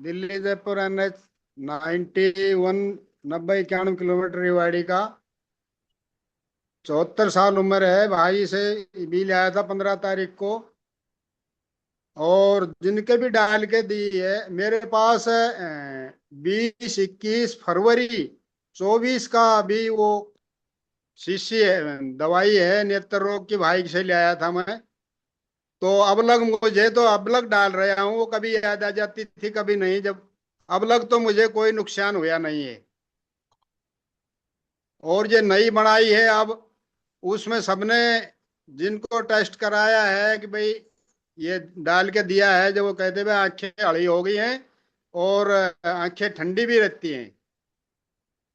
Delhi Jaipur NH 91, 90-91 kilometre Rewari का। 74 साल उम्र है भाई से। बिल आया था 15 तारीख को। और जिनके भी डाल के दी है मेरे पास 20-21 फरवरी 24 का अभी वो शीशी है, दवाई है नेत्र रोग की, भाई से ले आया था मैं। तो अब लग मुझे तो अब लग डाल रहा हूँ, वो कभी याद आ जाती थी कभी नहीं। जब अब लग तो मुझे कोई नुकसान हुआ नहीं है। और ये नई बनाई है अब, उसमें सबने जिनको टेस्ट कराया है कि भाई ये डाल के दिया है, जो वो कहते भाई आंखें हड़ी हो गई हैं और आंखें ठंडी भी रहती हैं।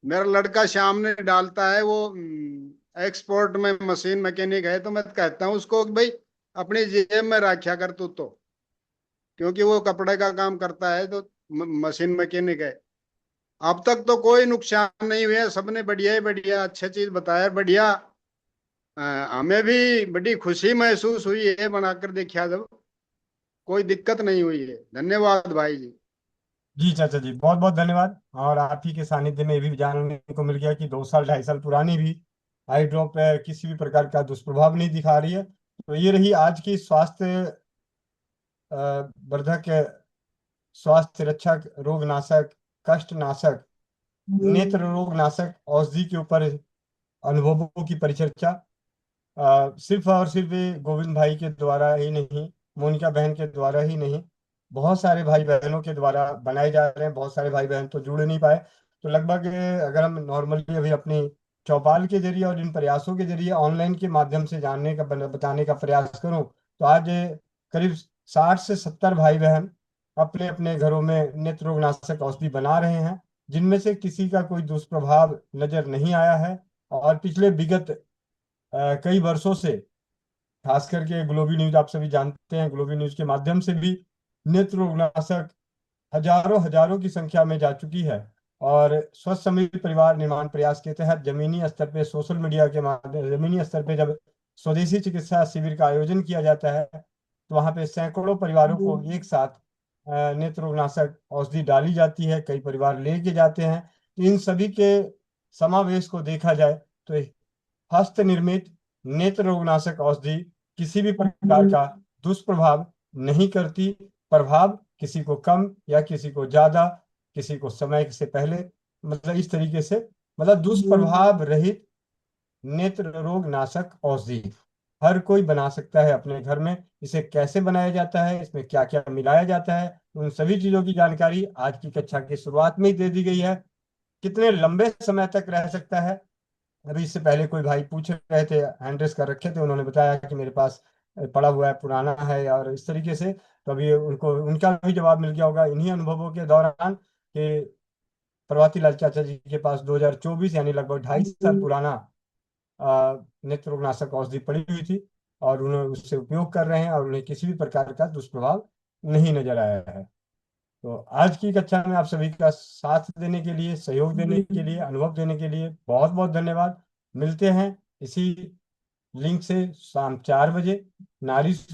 मेरा लड़का शाम ने डालता है, वो एक्सपोर्ट में मशीन मैकेनिक है, तो मैं कहता हूँ उसको कि भाई अपनी जेब में रखा कर तू तो, क्योंकि वो कपड़े का काम करता है तो मशीन मैकेनिक है। अब तक तो कोई नुकसान नहीं हुआ, सबने बढ़िया ही बढ़िया अच्छी चीज बताया, बढ़िया। हमें भी बड़ी खुशी महसूस हुई है बनाकर देखा जब, कोई दिक्कत नहीं हुई है। धन्यवाद भाई जी। जी चाचा जी, बहुत बहुत धन्यवाद। और आप ही के सानिध्य में ये भी जानने को मिल गया कि 2 साल 2.5 साल पुरानी भी आई ड्रॉप किसी भी प्रकार का दुष्प्रभाव नहीं दिखा रही है। तो ये रही आज की स्वास्थ्य वर्धक, स्वास्थ्य रक्षक, रोग नाशक, कष्ट नाशक, नेत्र रोग नाशक औषधि के ऊपर अनुभवों की परिचर्चा। सिर्फ और सिर्फ ये गोविंद भाई के द्वारा ही नहीं, मोनिका बहन के द्वारा ही नहीं, बहुत सारे भाई बहनों के द्वारा बनाए जा रहे हैं। बहुत सारे भाई बहन तो जुड़ नहीं पाए। तो लगभग अगर हम नॉर्मली अभी अपनी चौपाल के जरिए और इन प्रयासों के जरिए ऑनलाइन के माध्यम से जानने का बताने का प्रयास करूं, तो आज करीब 60 से 70 भाई बहन अपने अपने घरों में नेत्र रोगनाशक औषधि बना रहे हैं, जिनमें से किसी का कोई दुष्प्रभाव नजर नहीं आया है। और पिछले विगत कई वर्षों से, खास करके ग्लोबी न्यूज, आप सभी जानते हैं, ग्लोबी न्यूज के माध्यम से भी नेत्र रोगनाशक हजारों हजारों की संख्या में जा चुकी है। और स्वस्थ समृद्ध परिवार निर्माण प्रयास के तहत जमीनी स्तर पे, सोशल मीडिया के माध्यम, जमीनी स्तर पे जब स्वदेशी चिकित्सा शिविर का आयोजन किया जाता है, तो वहां पे सैकड़ों परिवारों को एक साथ नेत्र रोगनाशक औषधि डाली जाती है, कई परिवार लेके जाते हैं। तो इन सभी के समावेश को देखा जाए तो हस्त निर्मित नेत्र रोगनाशक औषधि किसी भी प्रकार का दुष्प्रभाव नहीं करती। प्रभाव किसी को कम या किसी को ज्यादा, किसी को समय से पहले, मतलब इस तरीके से, मतलब दुष्प्रभाव रहित नेत्र रोग नाशक औषधि हर कोई बना सकता है अपने घर में। इसे कैसे बनाया जाता है, इसमें क्या क्या मिलाया जाता है, उन सभी चीजों की जानकारी आज की कक्षा की शुरुआत में ही दे दी गई है। कितने लंबे समय तक रह सकता है, अभी इससे पहले कोई भाई पूछ रहे थे, हैंड रेस कर रखे थे, उन्होंने बताया कि मेरे पास पड़ा हुआ है, पुराना है और इस तरीके से। तो अभी उनको उनका भी जवाब मिल गया होगा इन्हीं अनुभवों के दौरान कि प्रभाती लाल चाचा जी के पास 2024 यानी लगभग 2.5 साल पुराना नेत्र रोगनाशक औषधि पड़ी हुई थी, और उन्होंने उससे उपयोग कर रहे हैं और उन्हें किसी भी प्रकार का दुष्प्रभाव नहीं नजर आया है। तो आज की कक्षा में आप सभी का साथ देने के लिए, सहयोग देने के लिए, अनुभव देने के लिए बहुत बहुत धन्यवाद। मिलते हैं इसी लिंक से शाम 4 बजे नारी